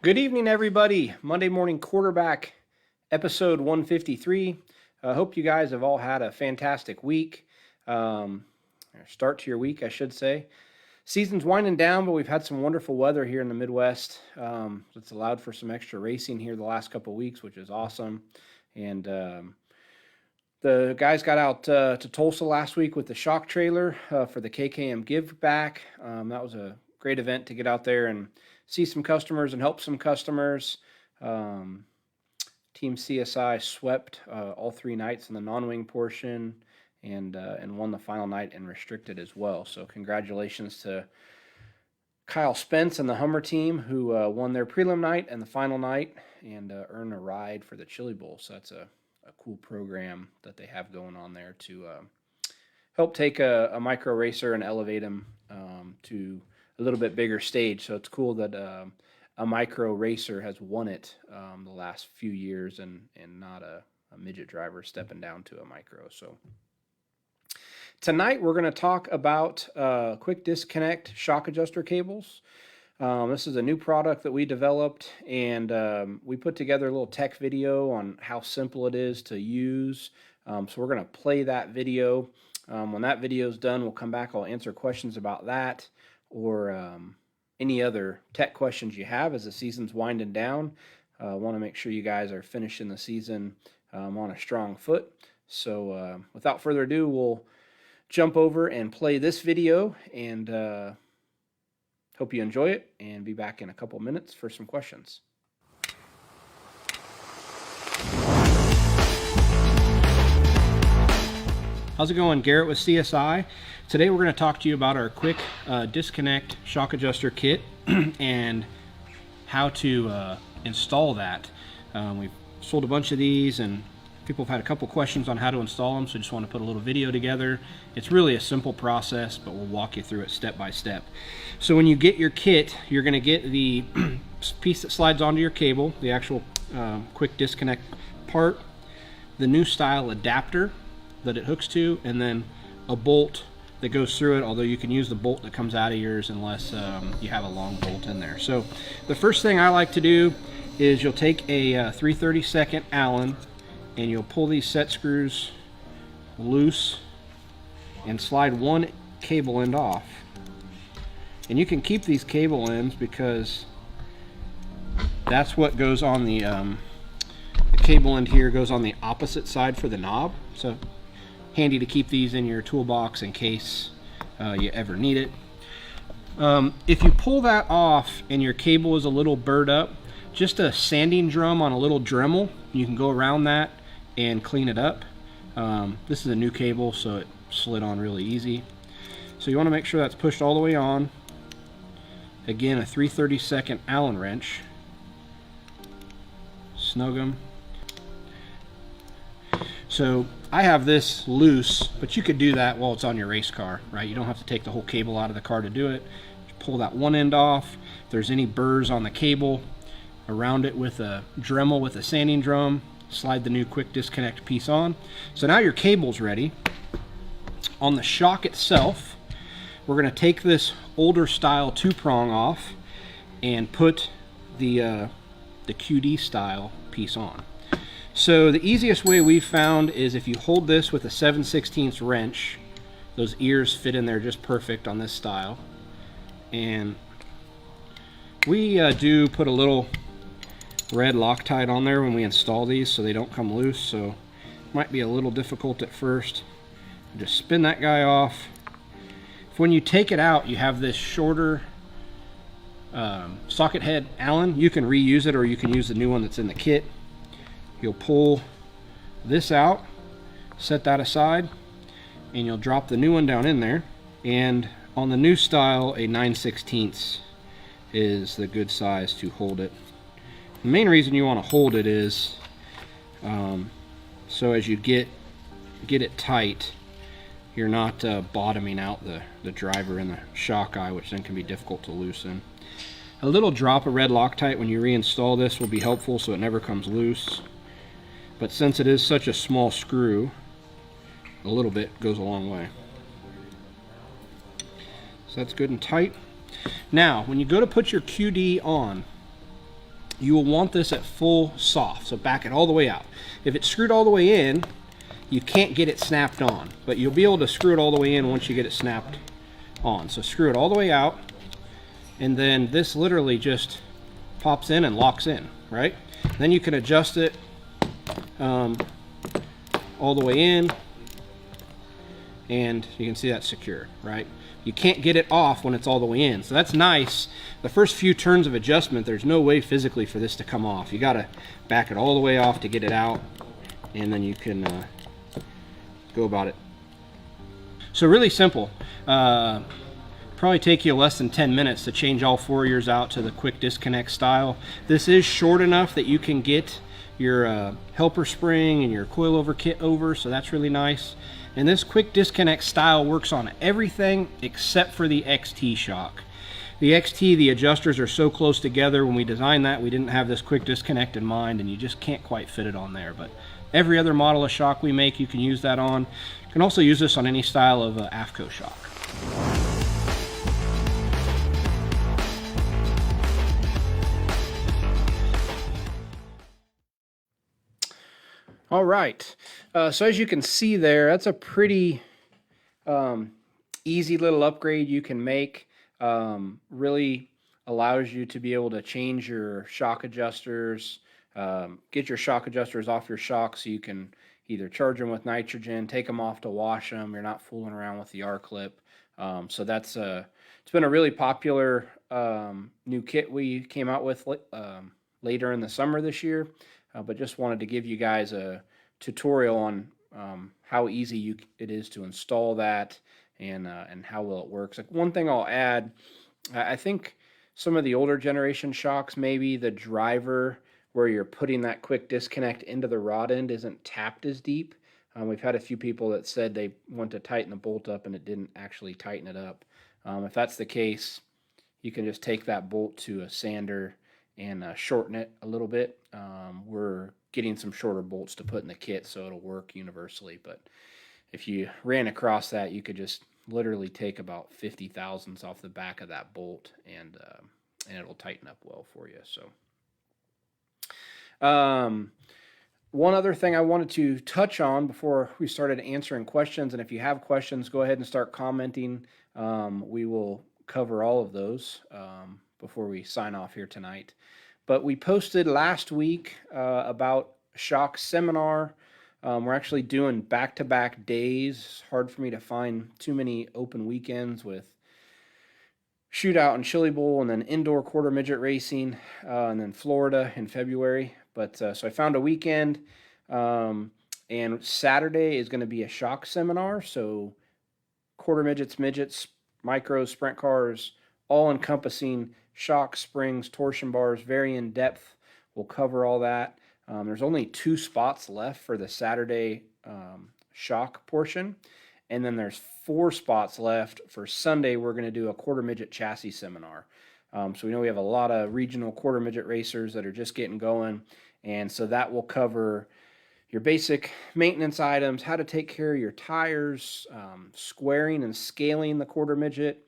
Good evening, everybody. Monday Morning Quarterback, episode 153. I hope you guys have all had a fantastic week. Or start to your week, I should say. Season's winding down, but we've had some wonderful weather here in the Midwest. It's allowed for some extra racing here the last couple of weeks, which is awesome. And the guys got out to Tulsa last week with the shock trailer for the KKM Give Back. That was a great event to get out there and see some customers and help some customers. Team CSI swept all 3 nights in the non-wing portion and won the final night in restricted as well. So congratulations to Kyle Spence and the Hummer team who won their prelim night and the final night and earned a ride for the Chili Bowl. So that's a cool program that they have going on there to help take a micro racer and elevate him to a little bit bigger stage. So it's cool that a micro racer has won it the last few years and not a midget driver stepping down to a micro. So tonight we're going to talk about quick disconnect shock adjuster cables. This is a new product that we developed, and we put together a little tech video on how simple it is to use. So we're going to play that video. When that video is done, we'll come back. I'll answer questions about that or any other tech questions you have as the season's winding down. I want to make sure you guys are finishing the season on a strong foot. So without further ado, we'll jump over and play this video, and hope you enjoy it, and be back in a couple minutes for some questions. How's it going? Garrett with CSI. Today we're going to talk to you about our quick disconnect shock adjuster kit and how to install that. We've sold a bunch of these, and people have had a couple questions on how to install them, so I just want to put a little video together. It's really a simple process, but we'll walk you through it step by step. So when you get your kit, you're going to get the piece that slides onto your cable, the actual quick disconnect part, the new style adapter that it hooks to, and then a bolt that goes through it, although you can use the bolt that comes out of yours unless you have a long bolt in there. So the first thing I like to do is you'll take a 3/32 Allen, and you'll pull these set screws loose and slide one cable end off. And you can keep these cable ends because that's what goes on the cable end here goes on the opposite side for the knob. So handy to keep these in your toolbox in case you ever need it. If you pull that off and your cable is a little burred up, just a sanding drum on a little Dremel, you can go around that and clean it up. This is a new cable, so it slid on really easy. So you want to make sure that's pushed all the way on. Again, a 3/32 Allen wrench. Snug them. So I have this loose, but you could do that while it's on your race car, right? You don't have to take the whole cable out of the car to do it. Just pull that one end off. If there's any burrs on the cable, around it with a Dremel with a sanding drum, slide the new quick disconnect piece on. So now your cable's ready. On the shock itself, we're going to take this older style 2-prong off and put the QD style piece on. So the easiest way we've found is if you hold this with a 7/16 wrench, those ears fit in there just perfect on this style. And we do put a little red Loctite on there when we install these so they don't come loose, so it might be a little difficult at first. Just spin that guy off. When you take it out, you have this shorter socket head Allen. You can reuse it, or you can use the new one that's in the kit. You'll pull this out, set that aside, and you'll drop the new one down in there. And on the new style, a 9/16 is the good size to hold it. The main reason you want to hold it is so as you get it tight, you're not bottoming out the driver in the shock eye, which then can be difficult to loosen. A little drop of red Loctite when you reinstall this will be helpful so it never comes loose. But since it is such a small screw, a little bit goes a long way. So that's good and tight. Now, when you go to put your QD on, you will want this at full soft, so back it all the way out. If it's screwed all the way in, you can't get it snapped on, but you'll be able to screw it all the way in once you get it snapped on. So screw it all the way out, and then this literally just pops in and locks in, right? Then you can adjust it all the way in, and you can see that's secure, right? You can't get it off when it's all the way in, so that's nice. The first few turns of adjustment, there's no way physically for this to come off. You gotta back it all the way off to get it out, and then you can go about it. So really simple. Probably take you less than 10 minutes to change all 4 of yours out to the quick disconnect style. This is short enough that you can get your helper spring and your coilover kit over, so that's really nice. And this quick disconnect style works on everything except for the XT shock. The XT, the adjusters are so close together. When we designed that, we didn't have this quick disconnect in mind, and you just can't quite fit it on there. But every other model of shock we make, you can use that on. You can also use this on any style of AFCO shock. All right, so as you can see there, that's a pretty easy little upgrade you can make. Really allows you to be able to change your shock adjusters, get your shock adjusters off your shock so you can either charge them with nitrogen, take them off to wash them. You're not fooling around with the R-clip. So that's it's been a really popular new kit we came out with later in the summer this year. But just wanted to give you guys a tutorial on how easy it is to install that and how well it works. Like, one thing I'll add, I think some of the older generation shocks, maybe the driver where you're putting that quick disconnect into the rod end isn't tapped as deep. We've had a few people that said they went to tighten the bolt up and it didn't actually tighten it up. If that's the case, you can just take that bolt to a sander and shorten it a little bit. We're getting some shorter bolts to put in the kit so it'll work universally, but if you ran across that, you could just literally take about 50 thousandths off the back of that bolt, and it'll tighten up well for you. So one other thing I wanted to touch on before we started answering questions, and if you have questions, go ahead and start commenting. We will cover all of those before we sign off here tonight. But we posted last week about shock seminar. We're actually doing back-to-back days. It's hard for me to find too many open weekends with shootout and Chili Bowl, and then indoor quarter midget racing, and then Florida in February. But so I found a weekend, and Saturday is going to be a shock seminar. So quarter midgets, midgets, micros, sprint cars, all encompassing shock, springs, torsion bars, very in depth. We'll cover all that. There's only 2 spots left for the Saturday shock portion, and then there's 4 spots left for Sunday. We're going to do a quarter midget chassis seminar. So we know we have a lot of regional quarter midget racers that are just getting going, and so that will cover your basic maintenance items, how to take care of your tires, squaring and scaling the quarter midget,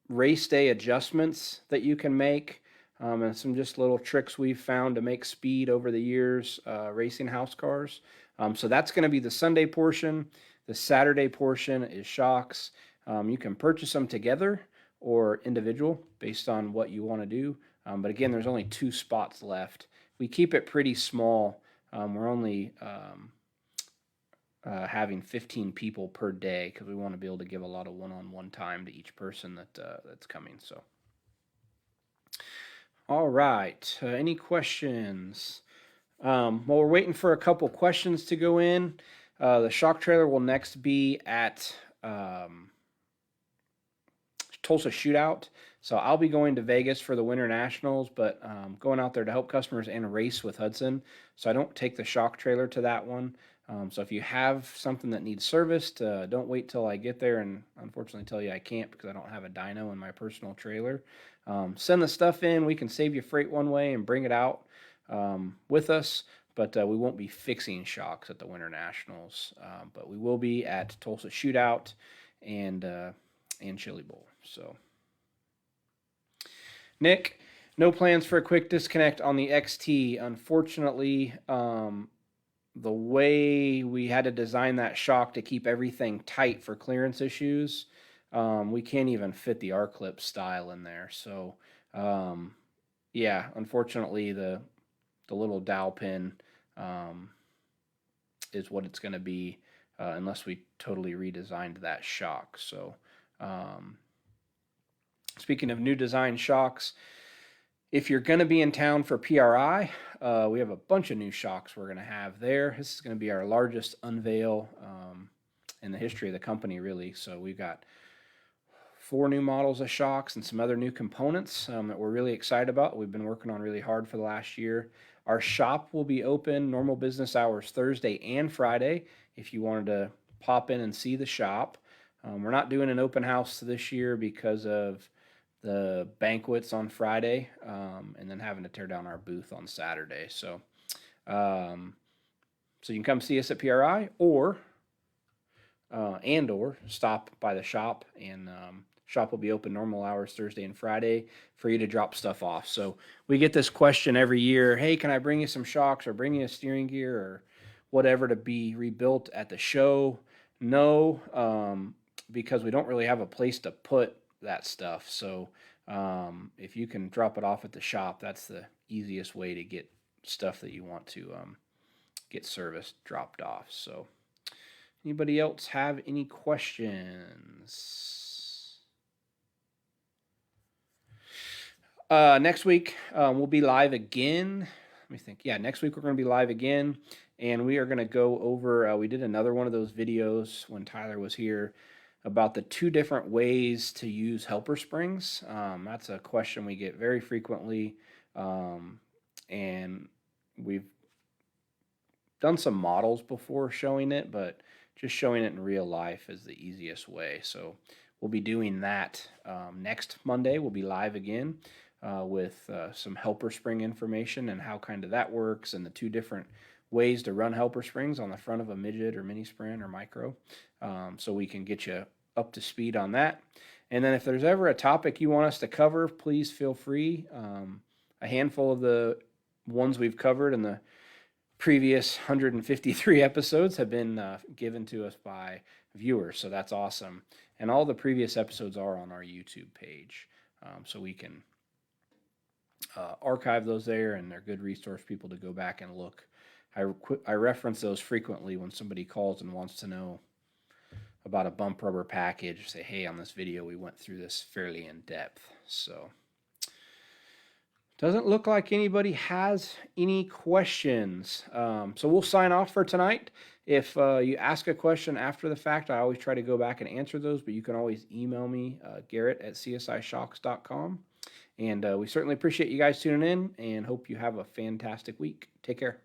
race day adjustments that you can make, and some just little tricks we've found to make speed over the years racing house cars. So that's going to be the Sunday portion. The Saturday portion is shocks. You can purchase them together or individual based on what you want to do. But again, there's only 2 spots left. We keep it pretty small. We're only having 15 people per day because we want to be able to give a lot of one-on-one time to each person that's coming. So, all right. Any questions? Well, we're waiting for a couple questions to go in. The shock trailer will next be at Tulsa Shootout. So I'll be going to Vegas for the Winter Nationals, but going out there to help customers and race with Hudson. So I don't take the shock trailer to that one. So if you have something that needs serviced, don't wait till I get there and unfortunately tell you I can't because I don't have a dyno in my personal trailer. Send the stuff in. We can save you freight one way and bring it out with us, but we won't be fixing shocks at the Winter Nationals. But we will be at Tulsa Shootout and Chili Bowl. So, Nick, No plans for a quick disconnect on the XT. Unfortunately, the way we had to design that shock to keep everything tight for clearance issues, we can't even fit the R-clip style in there. So, yeah, unfortunately, the little dowel pin is what it's going to be unless we totally redesigned that shock. So, speaking of new design shocks, if you're going to be in town for PRI, we have a bunch of new shocks we're going to have there. This is going to be our largest unveil in the history of the company, really. So we've got 4 new models of shocks and some other new components that we're really excited about. We've been working on really hard for the last year. Our shop will be open normal business hours Thursday and Friday if you wanted to pop in and see the shop. We're not doing an open house this year because of the banquets on Friday and then having to tear down our booth on Saturday. So, so you can come see us at PRI or stop by the shop, and shop will be open normal hours Thursday and Friday for you to drop stuff off. So we get this question every year, hey, can I bring you some shocks or bring you a steering gear or whatever to be rebuilt at the show? No, because we don't really have a place to put that stuff. So if you can drop it off at the shop, that's the easiest way to get stuff that you want to get serviced dropped off. So anybody else have any questions? Next week we'll be live again. Let me think. Yeah, next week we're going to be live again, and we are going to go over, we did another one of those videos when Tyler was here about the 2 different ways to use helper springs. That's a question we get very frequently, and we've done some models before showing it, but just showing it in real life is the easiest way. So we'll be doing that next Monday. We'll be live again with some helper spring information and how kind of that works and the 2 different ways to run helper springs on the front of a midget or mini sprint or micro, so we can get you up to speed on that. And then if there's ever a topic you want us to cover, please feel free. A handful of the ones we've covered in the previous 153 episodes have been given to us by viewers, so that's awesome. And all the previous episodes are on our YouTube page, so we can archive those there, and they're good resource people to go back and look. I reference those frequently when somebody calls and wants to know about a bump rubber package. Say, hey, on this video we went through this fairly in depth. So doesn't look like anybody has any questions. So we'll sign off for tonight. If you ask a question after the fact, I always try to go back and answer those, but you can always email me, Garrett@csishocks.com. And we certainly appreciate you guys tuning in and hope you have a fantastic week. Take care.